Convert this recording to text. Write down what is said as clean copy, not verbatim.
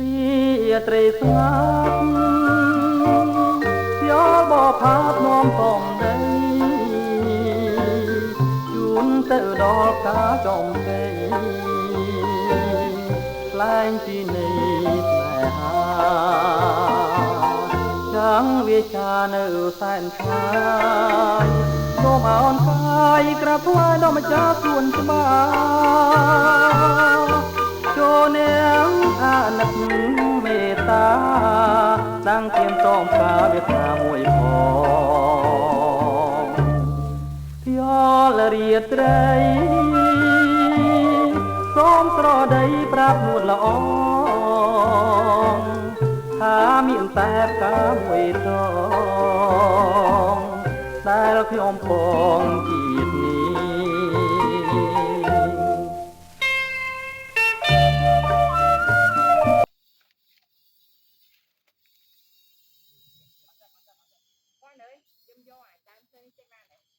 រីត្រីស្ងាត់យោបផាបនាំកំដីជូនទៅដល់ការចំដីខ្លែងពីនៃស្នេហាចាំងវាចានៅសែនឆ្ងាយសូមអោនកាយក្រាបថ្វាយដល់ម្ចាស់សួនច្បារចូលនាងអាណិតមេត្តាតាំងទៀមតមការវាខ្នាមួយផងយោលរាត្រីសូមស្រដីប្រាប់នួនល្អថាមានតែផ្កាមួយដងដែលខ្ញុំពងជាតិនេះគាត់អើយខ្ញុំយកអាចារ្យផ្សេងចេញបាន